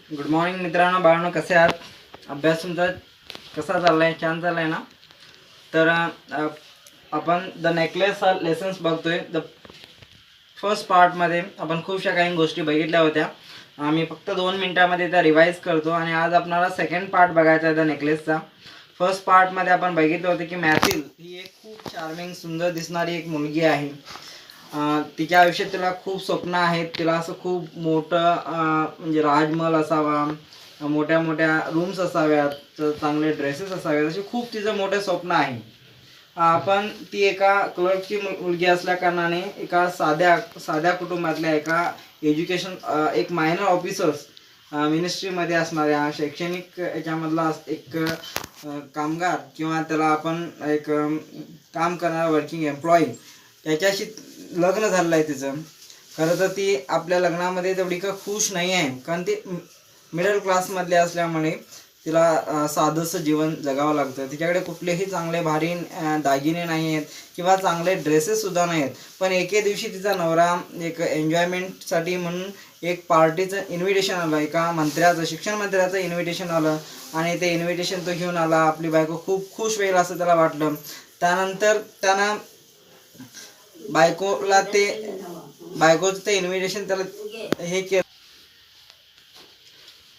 Good morning मित्रांनो, बाळांनो, कसे आहात? अभ्यास तुमचा कसा चाललाय? छान चाललाय ना? तर आपण द नेकलेस हा लेसन्स बघतोय. द फर्स्ट पार्टमध्ये आपण खूपशा काही गोष्टी बघितल्या होत्या. आम्ही फक्त 2 मिनिटांमध्ये त्या रिवाईज करतो आणि आज आपल्याला सेकंड पार्ट बघायचा आहे द नेकलेसचा. फर्स्ट पार्टमध्ये आपण बघितलं होतं की मॅथिल ही एक खूप चार्मिंग, सुंदर दिसणारी एक मुलगी आहे. तिच्या आयुष्यात तिला खूप स्वप्न आहेत. तिला असं खूप मोठं म्हणजे राजमहल असावा, मोठ्या मोठ्या रूम्स असाव्यात, चांगले ड्रेसेस असावेत, असे खूप तिचं मोठं स्वप्न आहे. पण ती एका क्लर्कची मुलगी असल्या कारणाने एका साध्या साध्या कुटुंबातल्या एका एज्युकेशन एक मायनर ऑफिसर्स मिनिस्ट्रीमध्ये असणाऱ्या शैक्षणिक याच्यामधला एक कामगार किंवा त्याला आपण एक काम करणारा वर्किंग एम्प्लॉई त्याच्याशी लग्न झालेलं आहे तिचं. खरं तर ती आपल्या लग्नामध्ये तेवढी का खुश नाही आहे, कारण ती मिडल क्लासमधली असल्यामुळे तिला साधंसं जीवन जगावं लागतं. तिच्याकडे कुठलेही चांगले भारी दागिने नाही आहेत किंवा चांगले ड्रेसेससुद्धा नाही आहेत. पण एके दिवशी तिचा नवरा एक एन्जॉयमेंटसाठी म्हणून एक पार्टीचं इन्व्हिटेशन आलं, एका मंत्र्याचं, शिक्षण मंत्र्याचं इन्व्हिटेशन आलं आणि ते इन्व्हिटेशन तो घेऊन आला. आपली बायको खूप खुश होईल असं त्याला वाटलं. त्यानंतर त्यानं बायकोचं ते इन्व्हिटेशन त्याला हे केलं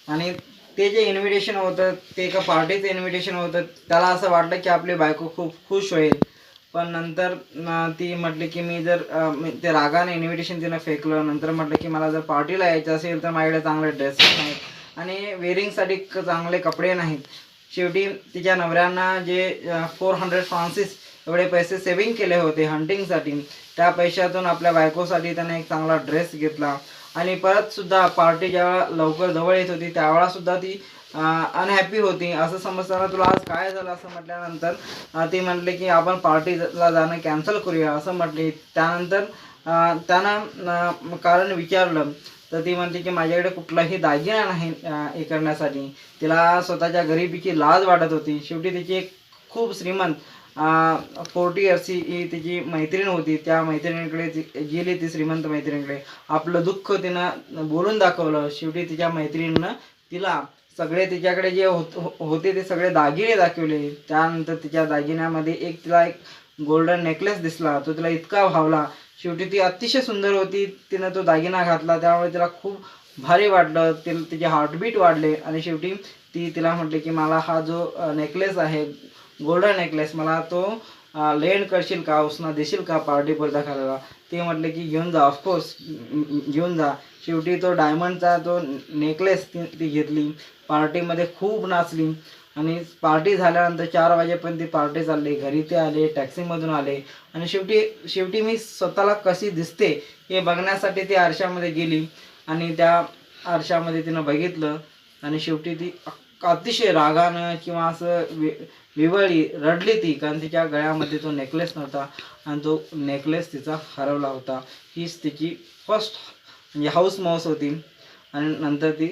आणि ते जे इन्व्हिटेशन होतं ते एका पार्टीचं इन्व्हिटेशन होतं. त्याला असं वाटलं की आपली बायको खूप खुश होईल. पण नंतर ती म्हटली की मी जर ते रागाने इन्व्हिटेशन तिनं फेकलं. नंतर म्हटलं की मला जर पार्टीला यायचं असेल तर माझ्याकडे चांगले ड्रेसेस नाहीत आणि वेअरिंगसाठी चांगले कपडे नाहीत. शेवटी तिच्या नवऱ्यांना जे 400 फ्रान्सिस एवढे पैसे सेव्हिंग केले होते हंटिंगसाठी, त्या पैशातून आपल्या बायकोसाठी त्याने एक चांगला ड्रेस घेतला. आणि परत सुद्धा पार्टी ज्यावेळा लवकर जवळ येत होती त्यावेळा सुद्धा ती अनहॅपी होती. असं समजताना तुला आज काय झालं असं म्हटल्यानंतर ती म्हटली की आपण पार्टीला जाणं कॅन्सल करूया असं म्हटली. त्यानंतर त्यानं कारण विचारलं तर ती म्हणते की माझ्याकडे कुठलाही दागिना नाही हे करण्यासाठी. तिला स्वतःच्या गरिबीची लाज वाटत होती. शेवटी तिची एक खूप श्रीमंत 40 इयर्सची ही तिची मैत्रीण होती. त्या मैत्रिणीकडे ती गेली, ती श्रीमंत मैत्रिणीकडे आपलं दुःख तिनं बोलून दाखवलं. शेवटी तिच्या मैत्रिणीनं तिला सगळे तिच्याकडे जे होते ते सगळे दागिने दाखवले. त्यानंतर तिच्या दागिन्यामध्ये तिला एक गोल्डन नेकलेस दिसला. तो तिला इतका भावला. शेवटी ती अतिशय सुंदर होती. तिनं तो दागिना घातला त्यामुळे तिला खूप भारी वाटलं. तिचे हार्टबीट वाढले आणि शेवटी तिला म्हटले की मला हा जो नेकलेस आहे, गोल्डन नेकलेस, मला तो लेंड करशील का, उसना देशील का पार्टी पर्दा घालायला? ते म्हटले की घेऊन जा, ऑफकोर्स घेऊन जा. शेवटी तो डायमंडचा तो नेकलेस ती घेतली. पार्टीमध्ये खूप नाचली आणि पार्टी झाल्यानंतर 4 वाजेपर्यंत ती पार्टी चालली. घरी ते आले, टॅक्सीमधून आले आणि शेवटी मी स्वतःला कशी दिसते हे बघण्यासाठी ती आरशामध्ये गेली आणि त्या आरशामध्ये तिनं बघितलं आणि शेवटी ती अतिशय रागानं किंवा असं विवळली, रडली ती, कारण तिच्या गळ्यामध्ये तो नेकलेस नव्हता आणि तो नेकलेस तिचा हरवला होता. हीच तिची फर्स्ट म्हणजे हाऊस माऊस होती. आणि नंतर ती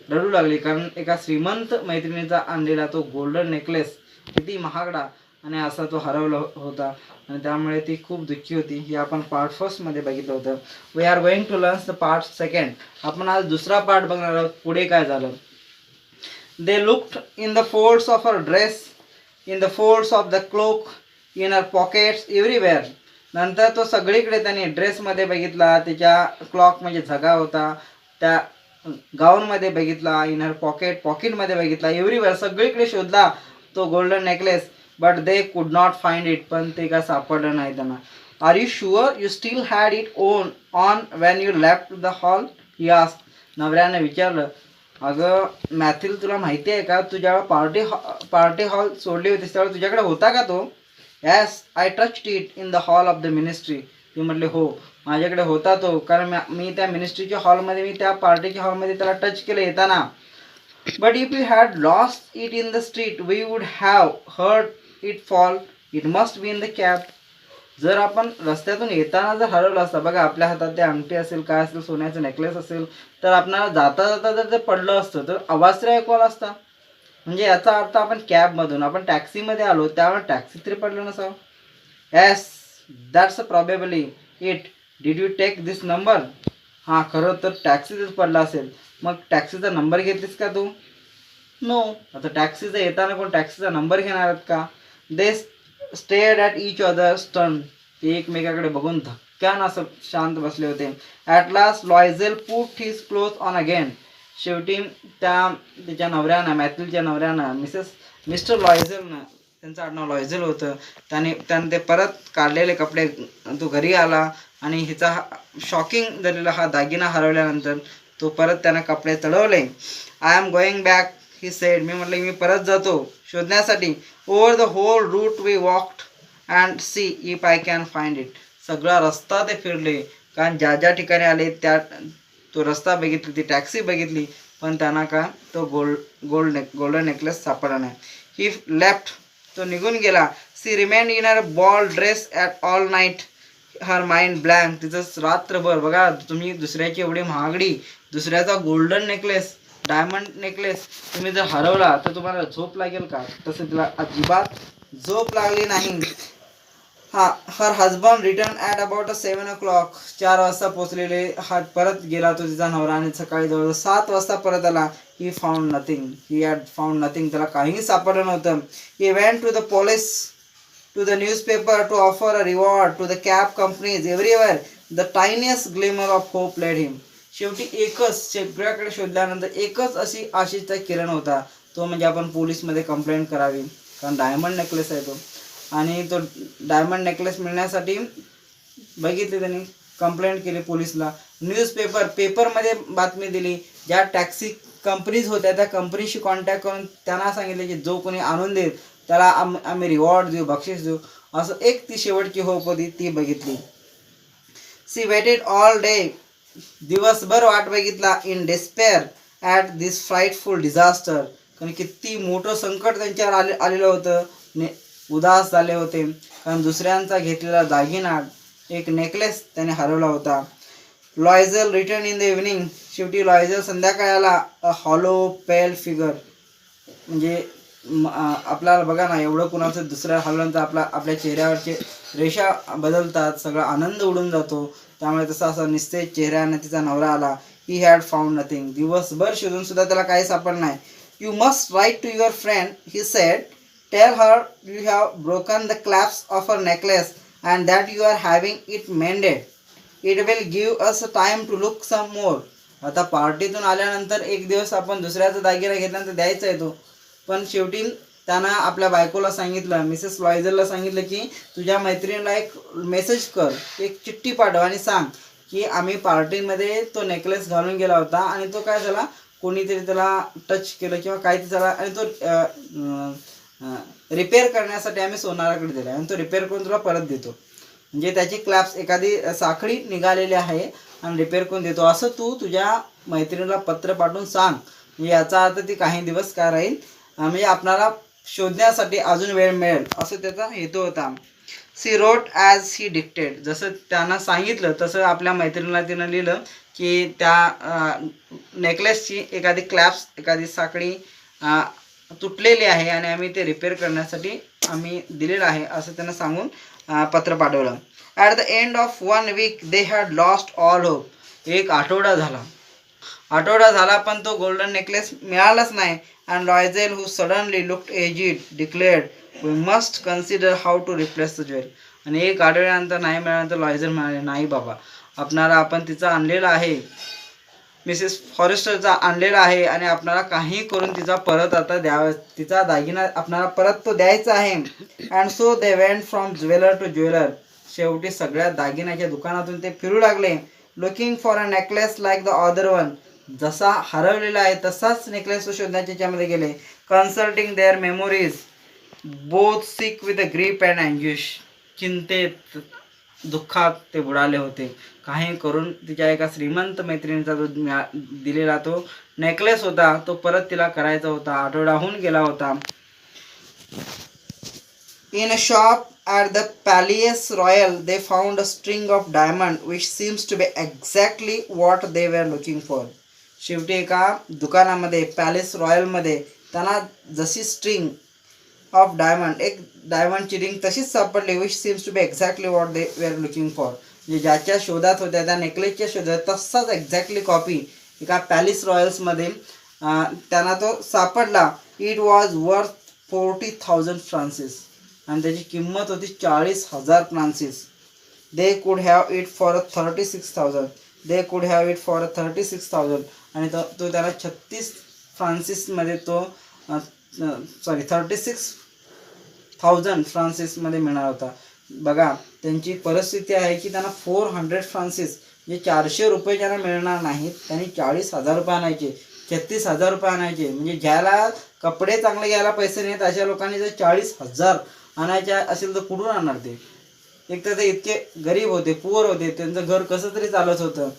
रडू लागली, कारण एका श्रीमंत मैत्रिणीचा आणलेला तो गोल्डन नेकलेस किती महागडा आणि असा तो हरवला होता आणि त्यामुळे ती खूप दुःखी होती. हे आपण पार्ट फर्स्टमध्ये बघितलं होतं. We are going to learn the part second. आपण आज दुसरा पार्ट बघणार आहोत. पुढे काय झालं. They looked in the folds of her dress, in the folds of the cloak, in her pockets, everywhere. नंतर तो सगळीकडे त्याने ड्रेसमध्ये बघितला, तिच्या क्लॉक म्हणजे झगा होता, त्या गाऊनमध्ये बघितला, इन हर पॉकेटमध्ये बघितला, एव्हरीवेअर सगळीकडे शोधला तो golden necklace. But they could not find it. पण ते काय सापडलं नाही त्यांना. Are you sure you still had it on when you left the hall, he asked. नवऱ्याने विचारलं, अगं मॅथिल, तुला माहिती आहे का, तू जेव्हा पार्टी हॉल सोडली होतीस त्यावेळेस तुझ्याकडे होता का तो? Yes, I touched it in the hall of the ministry. ती म्हटले, हो, माझ्याकडे होता तो, कारण मी त्या मिनिस्ट्रीच्या हॉलमध्ये, मी त्या पार्टीच्या हॉलमध्ये त्याला टच केलं येताना. But if you had lost it in the street we would have heard it fall. It must be in the cab. जर आपण रस्त्यातून येताना जर हरवलं असतं, बघा आपल्या हातात ते अंगठी असेल, काय असेल, सोन्याचं नेकलेस असेल, तर आपल्याला जाता जाता जर ते पडलं असतं तर आवाज तरी ऐकू आला असता. म्हणजे याचा अर्थ आपण कॅबमधून, आपण टॅक्सीमध्ये आलो त्यामुळे टॅक्सी तरी पडलं नसावं. Yes, that's probably it. Did you take this number? हां खरं तर टॅक्सीतच पडला असेल. मग टॅक्सीचा नंबर घेतलीस का तू? नो. आता टॅक्सीचा येताना कोण टॅक्सीचा नंबर घेणार आहेत का? दे स्टेअर्ड ॲट इच अदर स्टन. ते एकमेकाकडे बघून धक्क्यानं असं शांत बसले होते. At last Loisel put his cloth on again. शेवटी तिच्या नवऱ्यानं, मॅथ्यूच्या नवऱ्यानं, मिस्टर लॉयझेलनं, त्यांचं आडनाव लॉयझेल होतं, त्याने ते परत काढलेले कपडे तो घरी आला आणि हिचा शॉकिंग झालेला हा दागिना हरवल्यानंतर तो परत त्यानं कपडे चढवले. I am going back he said. म्हटलं मी परत जातो शोधण्यासाठी. Over the whole route we walked and see if I can find it. सगळा रस्ता ते फिरले, कारण ज्या ज्या ठिकाणी आले त्या तो रस्ता बघितली, ती टॅक्सी बघितली, पण त्यांना का तो गोल्डन नेकलेस सापडला नाही. He left. तो निघून गेला. She remained in her ball dress at all night, her mind blank. तिचं रात्रभर बघा तुम्ही, दुसऱ्याची एवढी महागडी, दुसऱ्याचा गोल्डन नेकलेस, डायमंड नेकलेस तुम्ही जर हरवला तर तुम्हाला झोप लागेल का? तसं तिला अजिबात झोप लागली नाही. Her husband return at about 7 o'clock. 4 वाजता पोचलेले. हा परत गेला तो तिचा नवरा आणि सकाळी जवळ 7 वाजता परत आला. He found nothing. He had found nothing. त्याला काहीही सापडलं नव्हतं. He went to the police, to the newspaper to offer a reward, to the cab companies, everywhere the tiniest glimmer of hope led him. शेवटी एकच, सगळ्याकडे शोधल्यानंतर एकच अशी आशेचा किरण होता, तो म्हणजे आपण पोलीसमध्ये कंप्लेंट करावी, कारण डायमंड नेकलेस आहे तो. आणि तो डायमंड नेकलेस मिळण्यासाठी बघितले त्यांनी, कंप्लेंट केली पोलिसला. पेपरमध्ये बातमी दिली. ज्या टॅक्सी कंपनीज होत्या त्या कंपनीशी कॉन्टॅक्ट करून त्यांना सांगितले की जो कोणी आणून देईल त्याला आम्ही रिवॉर्ड देऊ, बक्षीस देऊ. असं एक ती शेवटची होप होती, ती बघितली. She waited all day. दिवसभर वाट बघितला. In despair at this frightful disaster. कारण किती मोठं संकट त्यांच्यावर आलेलं होतं. उदास झाले होते, कारण दुसऱ्यांचा घेतलेला दागिना, एक नेकलेस त्याने हरवला होता. Loisel return in the evening. शेवटी लॉयझेल संध्याकाळी आला. A hollow pale figure. म्हणजे आपल्याला बघा ना, एवढं कुणाचं दुसऱ्या हरवल्यानंतर आपल्या चेहऱ्यावरचे रेषा बदलतात, सगळा आनंद उडून जातो. त्यामुळे तसा असा निस्तेज चेहऱ्याने तिचा नवरा आला. He had found nothing. दिवसभर शोधून सुद्धा त्याला काही सापडलं नाही. You must write to your friend, he said. Tell her you have broken the clasp of her necklace and that you are having it mended. It will give us time to look some more. आता पार्टीतून आल्यानंतर एक दिवस आपण दुसऱ्याचा दागिना घेतल्यानंतर द्यायचा आहे तो. पण शेवटी त्यानं आपल्या बायकोला सांगितलं, मिसेस लॉयझेलला सांगितलं की तुझ्या मैत्रिणीला एक मेसेज कर, एक चिठ्ठी पाठव आणि सांग की आम्ही पार्टीमध्ये तो नेकलेस घालून गेला होता आणि तो काय झाला, कोणीतरी त्याला टच केलं किंवा काय त्याला, आणि तो रिपेअर करण्यासाठी आम्ही सोनाराकडे दिला आणि तो रिपेअर करून तुला परत देतो. म्हणजे त्याची क्लॅप्स, एखादी साखळी निघालेली आहे आणि रिपेअर करून देतो, असं तू तुझ्या मैत्रिणीला पत्र पाठवून सांग. म्हणजे याचा अर्थ ती काही दिवस काय राहील, म्हणजे आपणाला शोधण्यासाठी अजून वेळ मिळेल, असं त्याचा हेतू होता. She wrote as he dictated. जसं त्यानं सांगितलं तसं आपल्या मैत्रिणीला तिनं लिहिलं की त्या नेकलेसची एखादी क्लॅप्स, एखादी साखळी तुटलेली आहे आणि आम्ही ते रिपेअर करण्यासाठी आम्ही दिलेलं आहे, असं त्यांना सांगून पत्र पाठवलं. At the end of 1 week they had lost all hope. एक आठवडा झाला पण तो गोल्डन नेकलेस मिळालाच नाही. And Loisel who suddenly looked aged declared we must consider how to replace the jewel. आणि एक आठवड्यानंतर नाही मिळाल्यानंतर लॉयझेल म्हणाले, नाही बाबा, आपण तिचा आणलेला आहे, मिसेस फॉरेस्टरचा आणलेला आहे आणि आपणाला काही करून तिचा परत आता द्यावा, तिचा दागिना आपणाला परत तो द्यायचा आहे. And so they went from jeweller to jeweller. शेवटी सगळ्या दागिन्याच्या दुकानातून ते फिरू लागले. Looking for a necklace like the other one. जसा हरवलेला आहे तसाच नेकलेस शोधण्याच्या याच्यामध्ये गेले. Consulting their memories both sick with a grip and anguish. चिंतेत, दुःखात ते बुडाले होते. काही करून तिच्या एका श्रीमंत मैत्रिणीचा जो दिलेला तो नेकलेस होता तो परत तिला करायचा होता. आठवडा होऊन गेला होता. In a shop at the Palais Royal they found a string of diamond which seems to be exactly what they were looking for. शेवटी एका दुकानामध्ये, पॅलेस रॉयलमध्ये त्यांना जशी स्ट्रिंग ऑफ डायमंड, एक डायमंडची रिंग तशीच सापडली, which seems to be exactly what they were looking for. म्हणजे ज्याच्या शोधात होत्या त्या नेकलेसच्या शोधात तसाच एक्झॅक्टली कॉपी एका पॅलेस रॉयल्समध्ये त्यांना तो सापडला. इट वॉज वर्थ 40,000 फ्रान्सिस आणि त्याची किंमत होती 40,000 Francis. They could have it for 36,000. They could have it for 36,000 आणि तो त्याला 36 फ्रान्सिसमध्ये तो 36,000 फ्रान्सिसमध्ये मिळणार होता. बघा त्यांची परिस्थिती आहे की त्यांना 400 फ्रान्सिस म्हणजे 400 रुपये ज्यांना मिळणार नाहीत त्यांनी 40,000 रुपये आणायचे, 36,000 रुपये आणायचे. म्हणजे ज्याला कपडे चांगले घ्यायला पैसे नाहीत अशा लोकांनी जर 40,000 आणायचे असेल तर कुठून आणणार ते? एक तर ते इतके गरीब होते, पुअर होते, त्यांचं घर कसं तरी चालत होतं.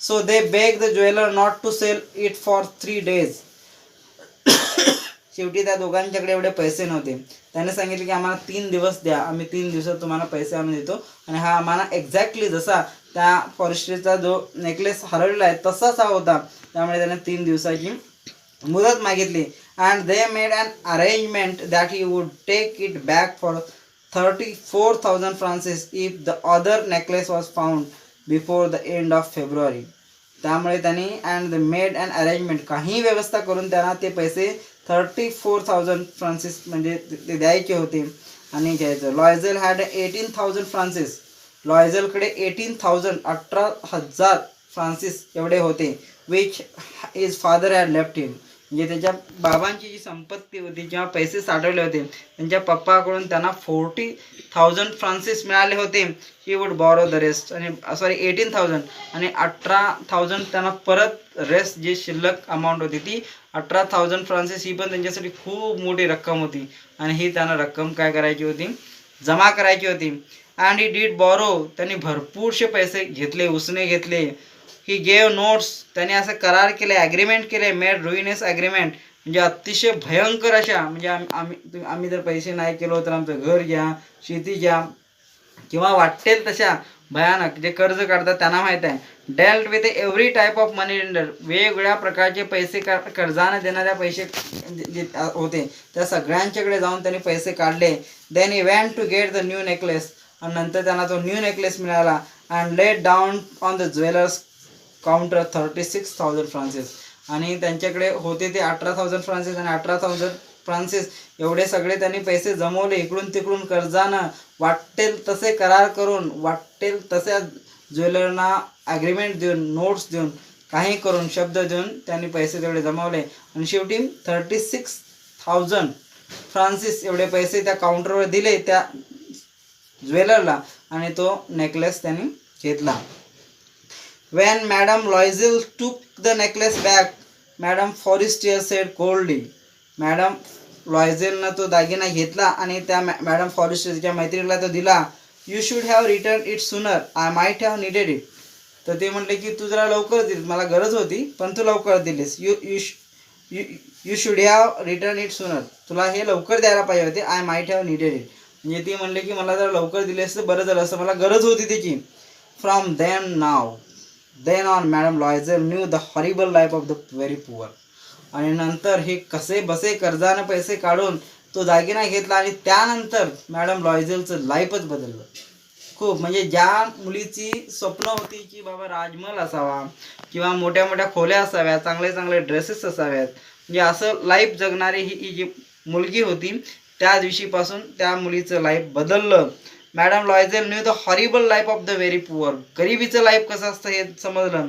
So they beg the jeweller not to sell it for 3 days. शेवटी त्या दोघांच्याकडे एवढे पैसे नव्हते. त्याने सांगितले की आम्हाला 3 दिवस द्या, आम्ही 3 दिवसात तुम्हाला पैसे आणून देतो. आणि हा आम्हाला एक्झॅक्टली जसा त्या फॉरेस्ट्रीचा जो नेकलेस हरवलेला आहे तसाच हा होता. त्यामुळे त्याने 3 दिवसाची मुदत मागितली. And they made an arrangement that he would take it back for 34,000 francs if the other necklace was found before the end of February. त्यामुळे त्यांनी and the made an arrangement काही व्यवस्था करून त्यांना ते पैसे 34,000 फ्रान्सिस म्हणजे ते द्यायचे होते आणि घ्यायचं. Loisel had 18,000 francs. लॉयझेलकडे 18,000 फ्रान्सिस एवढे होते. Which is father had left him. म्हणजे त्याच्या बाबांची जी संपत्ती होती जेव्हा पैसे साठवले होते त्यांच्या पप्पाकडून त्यांना 40,000 फ्रान्सिस मिळाले होते. He would borrow the rest आणि 18,000 आणि 18,000 त्यांना परत रेस्ट जी शिल्लक अमाऊंट होती ती 18,000 फ्रान्सिस. ही पण त्यांच्यासाठी खूप मोठी रक्कम होती आणि ही त्यांना रक्कम काय करायची होती? जमा करायची होती. And he did borrow. त्यांनी भरपूरसे पैसे घेतले, उसने घेतले. He gave notes. त्याने असं करार केले, ॲग्रीमेंट केले. मेड रुइनस ॲग्रीमेंट म्हणजे अतिशय भयंकर अशा म्हणजे आम्ही जर पैसे नाही केलो तर आमचं घर घ्या, शेती घ्या किंवा वाटेल तशा भयानक जे कर्ज काढतात त्यांना माहीत आहे. Dealt with every type of money lender. वेगवेगळ्या प्रकारचे पैसे कर्जाने देणाऱ्या पैसे जे होते त्या सगळ्यांच्याकडे जाऊन त्यांनी पैसे काढले. Then he went to get the new necklace आणि नंतर त्यांना तो न्यू नेकलेस मिळाला. And laid down on the jeweller's counter 36,000 francs आणि त्यांच्याकडे होते ते 18,000 फ्रान्सिस आणि 18,000 फ्रान्सिस एवढे सगळे त्यांनी पैसे जमवले. इकडून तिकडून कर्जानं वाटेल तसे करार करून वाटेल तसे ज्वेलरना ॲग्रीमेंट देऊन नोट्स देऊन काही करून शब्द देऊन त्यांनी पैसे तेवढे जमवले आणि शेवटी 36,000 फ्रान्सिस एवढे पैसे त्या काउंटरवर दिले त्या ज्वेलरला आणि तो नेकलेस त्यांनी घेतला. When Madame Loisel took the necklace back, Madame Forestier said coldly. Madame लॉयझेलनं तो दागिना घेतला आणि त्या मॅडम फॉरेस्टरच्या मैत्रिणीला तो दिला. You should have return it sooner. I might have needed it. तर ते म्हटले की तू जरा लवकर दिलीस, मला गरज होती पण तू लवकर दिलीस. You should have return it sooner. तुला हे लवकर द्यायला पाहिजे होते. I might have needed it म्हणजे ती म्हणले की मला जरा लवकर दिली असतं बरं झालं असतं, मला गरज होती त्याची. From then on madame Loisel knew the horrible life of the very poor. आणि नंतर हे कसे बसे कर्जानं पैसे काढून तो दागिना घेतला आणि त्यानंतर मॅडम लॉयझेलचं लाईफच बदललं खूप. म्हणजे ज्या मुलीची स्वप्न होती की बाबा राजमहल असावा किंवा मोठ्या मोठ्या खोल्या असाव्यात, चांगले चांगले ड्रेसेस असाव्यात, म्हणजे असं लाईफ जगणारी ही जी मुलगी होती त्या दिवशीपासून त्या मुलीचं लाईफ बदललं. Madame Loisel knew the horrible life of the very poor. गरिबीचं लाईफ कसं असतं हे समजलं.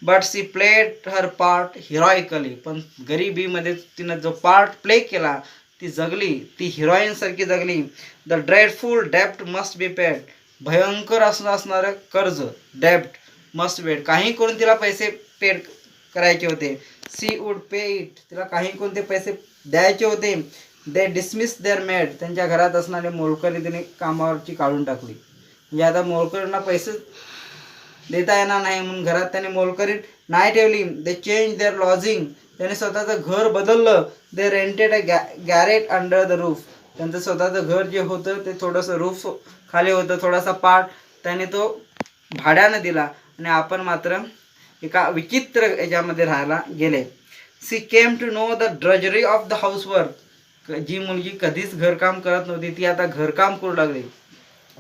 But she played her part heroically. पण गरिबीमध्ये तिनं जो पार्ट प्ले केला ती जगली, ती हिरोईनसारखी जगली. द ड्रेडफुल डेप्ट मस्ट बी पेड. भयंकर असणारं कर्ज डेप्ट मस्ट पेड. काही करून तिला पैसे पेड करायचे होते. She would pay it. तिला काही करून ते पैसे द्यायचे होते. They dismiss their maid. त्यांच्या घरात असणारे मोलकरी तिने कामावरची काढून टाकली. म्हणजे आता मोलकरींना पैसे देता येणार नाही म्हणून घरात त्याने मोलकरी नाही ठेवली. They change their lodging. त्याने स्वतःचं घर बदललं. They rented a garret under the roof. त्यांचं स्वतःचं घर जे होतं ते थोडंसं रूफ खाली होतं, थोडासा पार्ट त्याने तो भाड्यानं दिला आणि आपण मात्र एका विचित्र याच्यामध्ये राहायला गेले. She came to know the drudgery of the housework. जी मुलगी कधीच घरकाम करत नव्हती ती आता घरकाम करू लागली.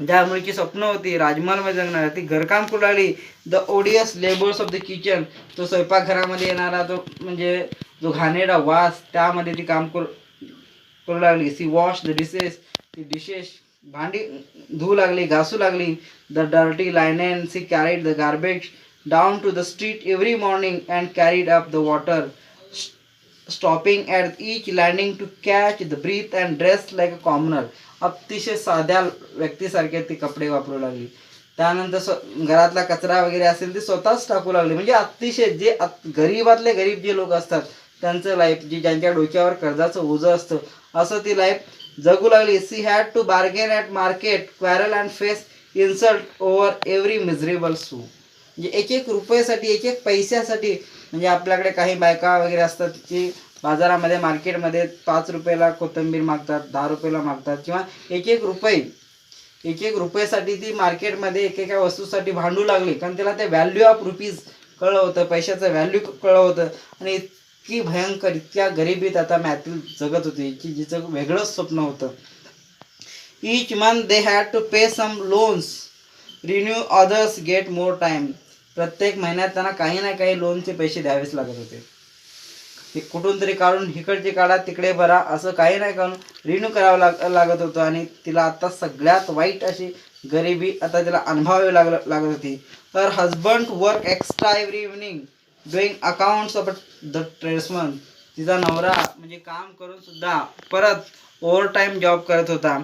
ज्या मुलीची स्वप्न होती राजमहालमध्ये जगणार, ती घरकाम करू लागली. The ओडियस labours of the kitchen, तो स्वयंपाकघरामध्ये येणारा तो म्हणजे जो घाणेरडा वास, त्यामध्ये ती काम करू लागली. सी वॉश द डिशेस, ती डिशेस भांडी धुवू लागली, घासू लागली. The dirty linen, she carried the garbage down to the street every morning and carried up the water, stopping at each landing to catch the breath and dress like a commoner. अतिशय साध्या व्यक्तीसारखे ती कपडे वापरू लागली. त्यानंतर घरातला कचरा वगैरे असेल ते स्वतःच टाकू लागले. म्हणजे अतिशय जे गरीबातले गरीब जे लोक असतात त्यांचं लाईफ, जे ज्यांच्या डोक्यावर कर्जाचं ओझं असतं, असं ती लाईफ जगू लागली. She had to bargain at market, quarrel and face insult over every miserable sou. म्हणजे एक एक रुपयासाठी, एक एक पैशासाठी, म्हणजे आपल्याकडे काही बायका वगैरे असतात की बाजारामध्ये मार्केटमध्ये 5 रुपयाला कोथिंबीर मागतात, 10 रुपयाला मागतात, किंवा एक एक रुपयासाठी ती मार्केटमध्ये एकेका वस्तूसाठी भांडू लागली. कारण त्याला ते व्हॅल्यू ऑफ रुपीज कळलं होतं, पैशाचं व्हॅल्यू कळलं होतं. आणि इतकी भयंकर, इतक्या गरिबीत आता मॅथ्यू जगत होती की जिचं वेगळंच स्वप्न होतं. Each month they had to pay some loans, renew others, get more time. प्रत्येक महिन्यात त्यांना काही ना काही लोनचे पैसे द्यावेच लागत होते. ते कुठून तरी काढून इकडचे काढा तिकडे भरा, असं काही नाही करून रिन्यू करावं लागत होतं. आणि तिला आता सगळ्यात वाईट अशी गरिबी आता तिला अनुभवावी लागत होती. Her husband work extra every evening doing accounts of the tradesman. तिचा नवरा म्हणजे काम करून सुद्धा परत ओव्हर टाईम जॉब करत होता.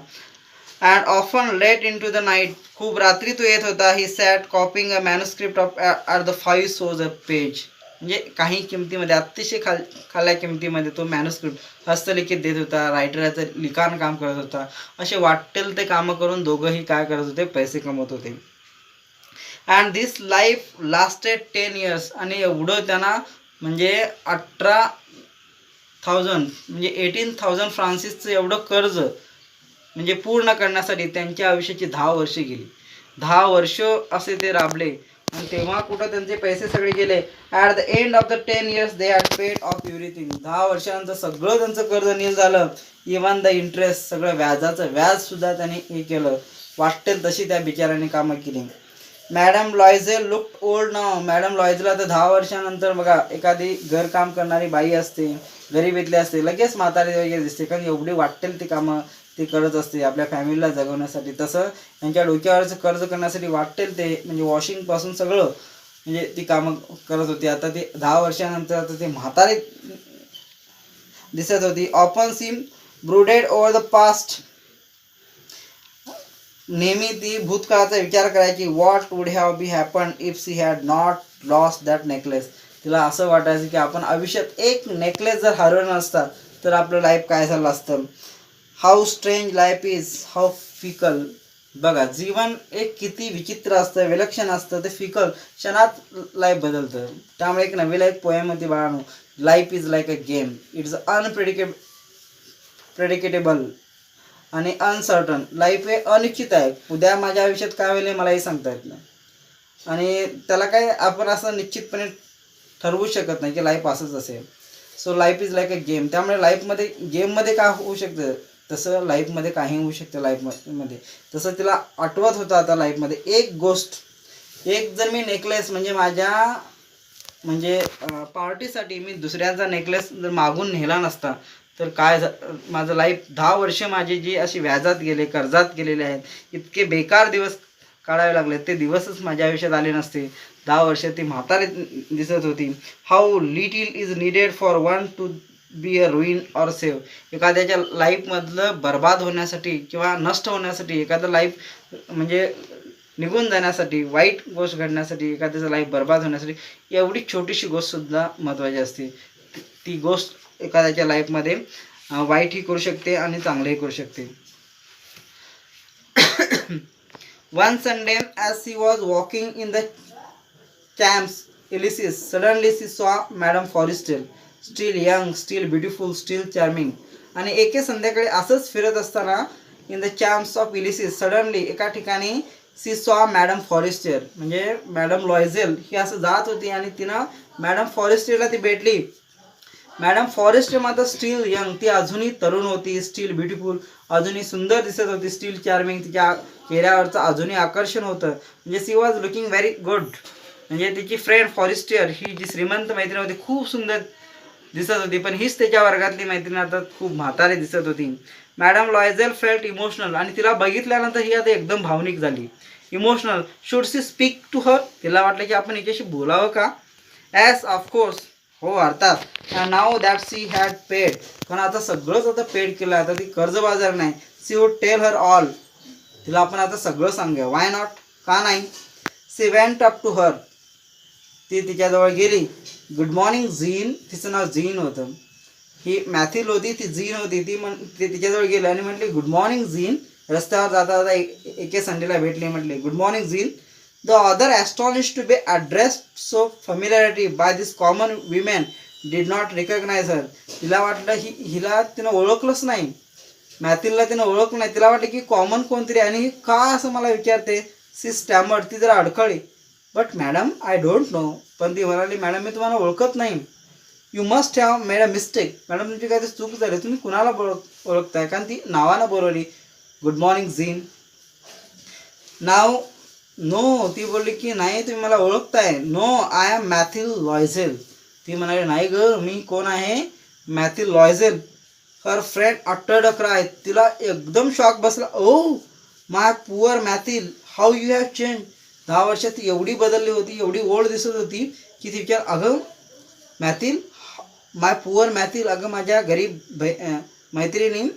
And often late into the night, खूप रात्री तो येत होता. He sat copying a manuscript off at the 5 sous a page. म्हणजे काही किमतीमध्ये, अतिशय खाल्या किमतीमध्ये तो मॅन्युस्क्रिप्ट हस्तलिखित देत होता. रायटराचं लिखाण काम करत होता. असे वाटेल ते कामं करून दोघंही काय करत होते, पैसे कमवत होते. And this life lasted 10 years. आणि एवढं त्यांना म्हणजे 18,000 म्हणजे 18,000 फ्रान्सिसचं एवढं कर्ज म्हणजे पूर्ण करण्यासाठी त्यांच्या आयुष्याची 10 वर्षे गेली. 10 वर्ष असे ते राबले. आणि तेव्हा कुठं त्यांचे पैसे सगळे गेले. At the end of the 10 years they had paid of everything. 10 वर्षानंतर सगळं त्यांचं कर्ज नील झालं. इवन द इंटरेस्ट, सगळं व्याजाचं व्याजसुद्धा त्यांनी हे केलं. वाटेल तशी त्या बिचाऱ्याने कामं केली. मॅडम लॉयझेल लुक्ड ओल्ड नाव. मॅडम लॉयझेल आता 10 वर्षानंतर बघा, एखादी घरकाम करणारी बाई असते, गरिबीतली असते, लगेच म्हातारी वगैरे दिसते. कारण एवढी वाटेल ती कामं ती करत असते आपल्या फॅमिलीला जगवण्यासाठी. तसं त्यांच्या डोक्यावरचं कर्ज करण्यासाठी वाटेल ते म्हणजे वॉशिंगपासून सगळं म्हणजे ती कामं करत होती. आता ते 10 वर्षानंतर आता ते म्हातारी दिसत होती. Often seem brooded over the past. नेहमी ती भूतकाळाचा विचार करायची. What would have be happen if she had not lost that necklace. तिला असं वाटायचं की आपण आयुष्यात एक नेकलेस जर हरवलं नसता तर आपलं लाईफ काय झालं असतं. How strange life is, how fickle. बघा, जीवन एक किती विचित्र असतं, विलक्षण असतं. ते फिकल, क्षणात लाईफ बदलतं. त्यामुळे एक नवीला एक पोएम होती बाळांनो, life is like a game, it's predictable आणि अनसर्टन. लाईफ हे अनिश्चित आहे. उद्या माझ्या आयुष्यात काय होईल हे मलाही सांगता येत नाही. आणि त्याला काय आपण असं निश्चितपणे ठरवू शकत नाही की लाईफ असंच असेल. So life is like a game. त्यामुळे लाईफमध्ये गेममध्ये काय होऊ शकतं तसं लाईफमध्ये काही होऊ शकतं. लाईफमध्ये तसं तिला आठवत होतं आता लाईफमध्ये एक गोष्ट. एक जर मी नेकलेस म्हणजे माझ्या म्हणजे पार्टीसाठी मी दुसऱ्याचा नेकलेस जर मागून नेला नसता तर काय माझं लाईफ 10 वर्ष माझे जे अशी व्याजात गेले, कर्जात गेलेले आहेत, इतके बेकार दिवस काढावे लागले, ते दिवसच माझ्या आयुष्यात आले नसते. 10 वर्ष ती म्हातारी दिसत होती. How little is needed for one to be a ruin or save. एखाद्याच्या लाईफमधलं बर्बाद होण्यासाठी किंवा नष्ट होण्यासाठी, एखादं लाईफ म्हणजे निघून जाण्यासाठी, वाईट गोष्ट घडण्यासाठी, एखाद्याचं लाईफ बर्बाद होण्यासाठी एवढी छोटीशी गोष्टसुद्धा महत्त्वाची असते. ती गोष्ट एखाद्याच्या लाईफमध्ये वाईटही करू शकते आणि चांगलंही करू शकते. One Sunday as she was walking in the Champs Elysees, suddenly she saw Madame Forestier, still young, still beautiful, still charming. आणि एके संध्याकाळी असंच फिरत असताना in the Champs of Elysees, suddenly एका ठिकाणी सी सॉ मॅडम फॉरेस्टियर म्हणजे madame Loisel ही असं जात होती आणि तिनं मॅडम फॉरेस्टियरला ती भेटली. मॅडम फॉरेस्टर मात्र स्टील यंग, ती अजूनही तरुण होती, स्टील ब्युटिफुल, अजूनही सुंदर दिसत होती, स्टील चार्मिंग, तिच्या चेहऱ्यावरचं अजूनही आकर्षण होतं. म्हणजे she was looking very good. म्हणजे तिची फ्रेंड फॉरेस्टर ही जी श्रीमंत मैत्रीण होती खूप सुंदर दिसत होती, पण हीच त्याच्या वर्गातली मैत्रीण आता खूप म्हातारी दिसत होती. मॅडम लॉयझेल फेल्ट इमोशनल, आणि तिला बघितल्यानंतर ही आता एकदम भावनिक झाली. Emotional. Should she speak to her, तिला वाटलं की आपण हिच्याशी बोलावं का. ॲज ऑफकोर्स, हो अर्थात. Now that C had paid, पण आता सगळंच आता पेड केलं, आता ती कर्जबाजार नाही. She would tell her all, तिला आपण आता सगळं सांगूया. वाय नॉट, का नाही. She went up to her, ती तिच्याजवळ गेली. गुड मॉर्निंग झीन, तिचं नाव झीन होतं. ही मॅथिल होती, ती झीन होती. ती तिच्याजवळ गेली आणि म्हटली गुड मॉर्निंग झीन. रस्त्यावर जाता जाता एके संडेला भेटली, म्हटले good morning Jeanne. The other astonish to be addressed so familiarity by this common women did not recognize her. तिला वाटलं हिला तिनं ओळखलंच नाही, मॅथिलला तिनं ओळखलं नाही. तिला वाटलं की कॉमन कोणतरी, आणि ही का असं मला विचारते. सी स्टॅमर्ड, ती जरा अडखळी. But madam I don't know, पण ती म्हणाली मॅडम मी तुम्हाला ओळखत नाही. You must have made a mistake, madam तुमची काहीतरी चूक झाली, तुम्ही कुणाला ओळखताय. कारण ती नावानं बोलवली, गुड मॉर्निंग झीन. नाव नो, ती बोलली की नाही तुम्ही मला ओळखताय. No, I am Mathilde Loisel. ती म्हणाली नाही ग, मी कोण आहे, Mathilde Loisel. Her friend uttered a cry, तिला एकदम शॉक बसला. Oh my poor Mathilde, how you have change. 10 वर्षात ती एवढी बदलली होती, एवढी ओल्ड दिसत होती की ती विचार, अगं मॅथिल, माय पुअर मॅथिल, अगं माझ्या गरीब मैत्रिणी,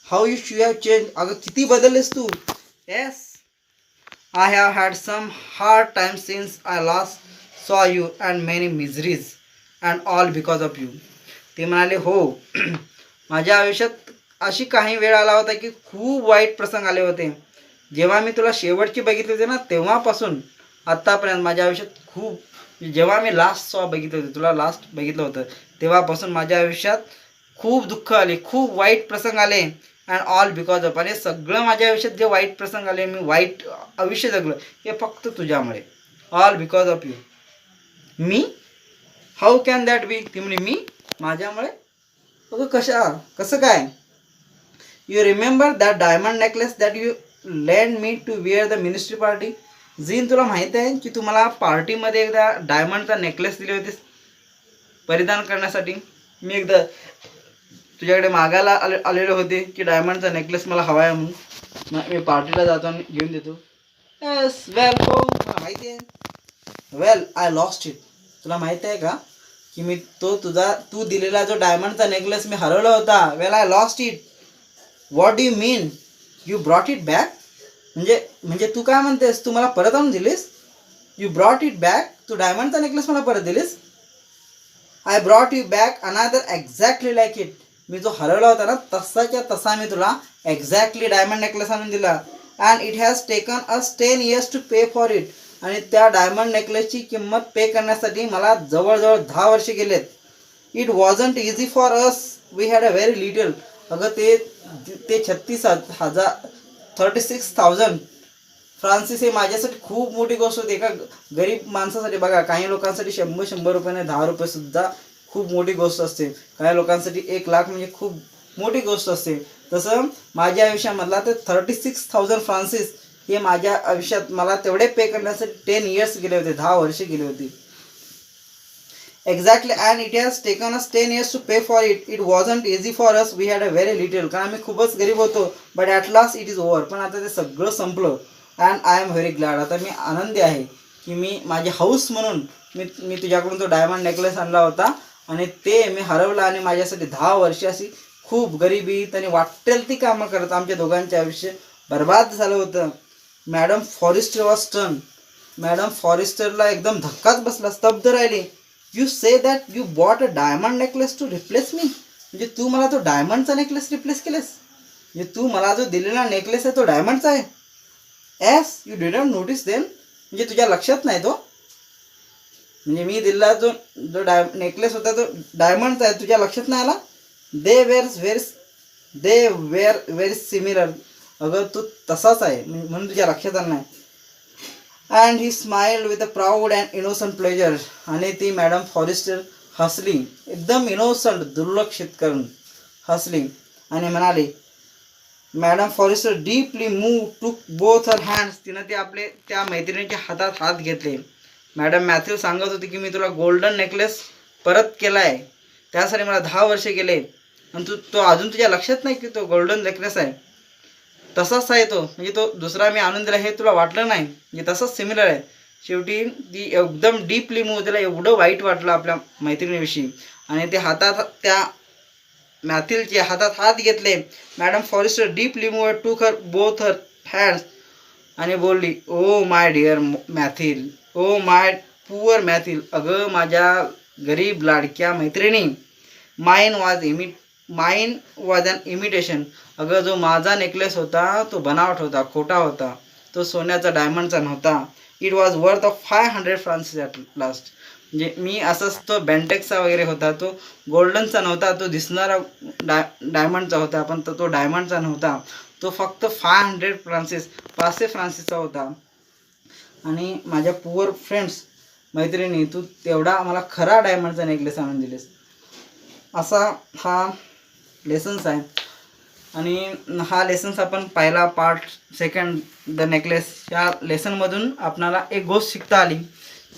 हाऊ यू हॅव चेंज, अगं किती बदललेस तू. Yes, I have had some hard time since I last saw you and many miseries and all because of you. ते म्हणाले हो, माझ्या आयुष्यात अशी काही वेळ आला होता की खूप वाईट प्रसंग आले होते. जेव्हा मी तुला शेवटची बघितली होती ना, तेव्हापासून आत्तापर्यंत माझ्या आयुष्यात खूप, जेव्हा मी लास्ट बघितलं होतं, तुला लास्ट बघितलं होतं तेव्हापासून माझ्या आयुष्यात खूप दुःख आले, खूप वाईट प्रसंग आले. अँड ऑल बिकॉज ऑफ, आणि सगळं माझ्या आयुष्यात जे वाईट प्रसंग आले, मी वाईट आयुष्य जगलं, हे फक्त तुझ्यामुळे. All because of you. मी, हाऊ कॅन दॅट बी. ती म्हणे मी, माझ्यामुळे. अगं कसं काय. You remember that diamond necklace that you lend me to wear the ministry party. Jeanne, तुला माहीत आहे की तू मला पार्टीमध्ये एकदा डायमंडचा नेकलेस दिले होतेस परिधान करण्यासाठी. मी एकदा तुझ्याकडे मागायला आलेले होते की डायमंडचा नेकलेस मला हवा आहे म्हणून. मी पार्टीला जातो आणि घेऊन देतो. येस, वेल हो, मला माहिती आहे. वेल आय लॉस्ट इट. तुला माहिती आहे का की मी तू दिलेला जो डायमंडचा नेकलेस मी हरवला होता. Well I lost it. What do you mean, you brought it back. म्हणजे तू काय म्हणतेस, तू मला परत आणून दिलीस. यू ब्रॉट इट बॅक, तू डायमंडचा नेकलेस मला परत दिलीस. I brought you back another exactly like it. मी जो हरवला होता ना, तसाच्या तसा मी तुला एक्झॅक्टली डायमंड नेकलेस आणून दिला. And it has taken us 10 years to pay for it. आणि त्या डायमंड नेकलेसची किंमत पे करण्यासाठी मला जवळजवळ 10 वर्षे गेलेत. It wasn't easy for us, we had a very little. अगं ते 36,000 फ्रान्सिस, हे माझ्यासाठी खूप मोठी गोष्ट होती. एका गरीब माणसासाठी. बघा, काही लोकांसाठी 100 रुपये, 10 रुपये सुद्धा खूप मोठी गोष्ट असते. काही लोकांसाठी 1,00,000 म्हणजे खूप मोठी गोष्ट असते. तसं माझ्या आयुष्यामधला ते 36,000 फ्रान्सिस हे माझ्या आयुष्यात मला तेवढे पे करण्यासाठी 10 years गेले होते, 10 वर्षे गेली होती. Exactly. And it has taken us 10 years to pay for it. It wasn't easy for us, we had a very little. कारण आम्ही खूपच गरीब होतो. But at last it is over. पण आता ते सगळं संपलं. And I am very glad. आता मी आनंदी आहे की मी माझी हाऊस म्हणून मी तुझ्याकडून तो डायमंड नेकलेस आणला होता आणि ते मी हरवलं. आणि माझ्यासाठी 10 वर्षे अशी खूप गरिबीत आणि वाटेल ती कामं करत आमच्या दोघांचे आयुष्य बर्बाद झालं होतं. Madame Forestier was stun. Madame फॉरेस्टरला एकदम धक्काच बसला, स्तब्ध राहिली. You say that you bought a diamond necklace to replace me. म्हणजे तू मला तो डायमंडचा नेकलेस रिप्लेस केलेस. म्हणजे तू मला जो दिलेला नेकलेस आहे तो डायमंडचा आहे. As you didn't notice then. म्हणजे तुझ्या लक्षात नाही तो. म्हणजे मी दिलेला जो नेकलेस होता तो डायमंडचा आहे, तुझ्या लक्षात नाही आला. They were very similar. अगं तू तसाच आहे म्हणून तुझ्या लक्षात आलं नाही. And he smiled with a proud and innocent pleasure. आणि ती मॅडम फॉरेस्टर हसली, एकदम इनोसंट दुर्लक्षित करून हसली आणि म्हणाली, मॅडम फॉरेस्टर डीपली मूव टूक बोथ हर हँड्स. तिनं ते आपले त्या मैत्रिणीच्या हातात हात घेतले. मॅडम मॅथ्यू सांगत होती की मी तुला गोल्डन नेकलेस परत केला आहे, त्यासाठी मला 10 वर्षे गेले आणि तो अजून तुझ्या लक्षात नाही की तो गोल्डन नेकलेस आहे. तसाच आहे तो, म्हणजे तो दुसरा मी आणून दिला हे तुला वाटलं नाही, म्हणजे तसंच सिमिलर आहे. शेवटी ती एकदम डीपली मूव, त्याला एवढं वाईट वाटलं आपल्या मैत्रिणीविषयी आणि ते हातात त्या मॅथिलचे हातात हात घेतले. मॅडम फॉरेस्टर डीपली मूव टूक हर बोथ हर हँड्स आणि बोलली, oh my dear मॅथिल, O my poor मॅथिल. अगं माझ्या गरीब लाडक्या मैत्रिणी, माइन वॉज अन इमिटेशन. अगं जो माझा नेकलेस होता तो बनावट होता, खोटा होता, तो सोन्याचा डायमंडचा नव्हता. It was worth of 500 Francis at last. म्हणजे मी असंच तो बँटेक्सचा वगैरे होता, तो गोल्डनचा नव्हता, तो दिसणारा डायमंडचा होता, पण तो डायमंडचा नव्हता, तो फक्त 500 फ्रान्सिसचा होता. आणि माझ्या पुअर फ्रेंड्स, मैत्रिणी, तू तेवढा मला खरा डायमंडचा नेकलेस आणून दिलेस. असा हा लेसन्स आहे. आणि हा लेसन्स आपण पहिला पार्ट सेकंड द नेकलेस या लेसनमधून आपणाला एक गोष्ट शिकता आली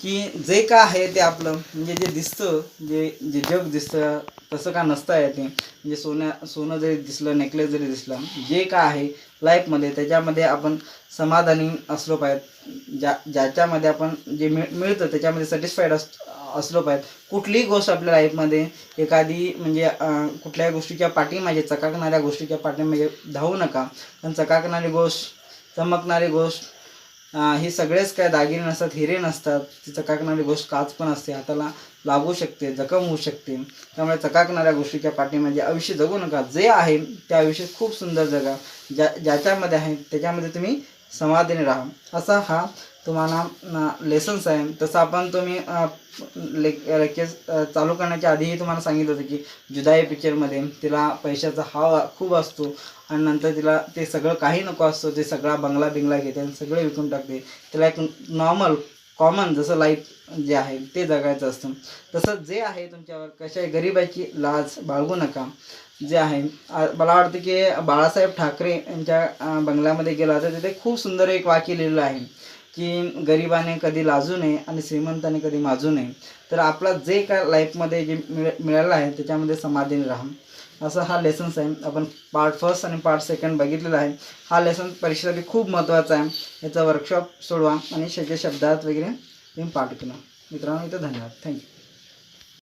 की जे का आहे ते आपलं, म्हणजे जे दिसतं, जे जग दिसतं तसं का नसतं आहे ते. म्हणजे सोनं जरी दिसलं, नेकलेस जरी दिसला, जे का आहे लाईफमध्ये त्याच्यामध्ये आपण समाधानी असलो पाहिजे. ज्याच्यामध्ये आपण जे मिळतं त्याच्यामध्ये सॅटिस्फाईड असलो पाहिजे. कुठलीही गोष्ट आपल्या लाईफमध्ये एखादी म्हणजे कुठल्याही गोष्टीच्या पाठीमागे, चकाकणाऱ्या गोष्टीच्या पाठीमागे धावू नका. पण चकाकणारी गोष्ट, चमकणारी गोष्ट ही सगळेच काय दागिने नसतात, हिरे नसतात. ती चकाकणारी गोष्ट काच पण असते, हाताला लागू शकते, जखम होऊ शकते. त्यामुळे चकाकणाऱ्या गोष्टीच्या पाठीमागे आयुष्य जगू नका. जे आहे त्या आयुष्य खूप सुंदर जगा, ज्याच्यामध्ये आहे त्याच्यामध्ये तुम्ही समाधानी राहा. असा हा तुम्हाला लेसन्स आहे. तसं आपण तुम्ही लेक्चर चालू करण्याच्या आधीही तुम्हाला सांगितलं होतं की जुदाई पिक्चरमध्ये तिला पैशाचा हाव खूप असतो आणि नंतर तिला ते सगळं काही नको असतो, ते सगळा बंगला बिंगला घेते आणि सगळं विकून टाकते. तिला एक कॉमन जसं लाईफ जे आहे ते जगायचं असतं. तसं जे आहे तुमच्यावर कशा गरिबाची लाज बाळगू नका. जे आहे मला वाटतं की बाळासाहेब ठाकरे यांच्या बंगल्यामध्ये गेला तर तिथे खूप सुंदर एक वाक्य लिहिलेलं आहे की गरिबाने कधी लाजू नये आणि श्रीमंताने कधी माजू नये. तर आपला जे काय लाईफमध्ये जे मिळालं आहे त्याच्यामध्ये समाधानी राहा. असं हा लेसन्स आहे. आपण पार्ट फर्स्ट आणि पार्ट सेकंड बघितलेला आहे. हा लेसन परीक्षेसाठी खूप महत्त्वाचा आहे. याचा वर्कशॉप सोडवा आणि शब्दात वगैरे तुम्ही पाठ करा. मित्रांनो, इथं धन्यवाद. थँक्यू.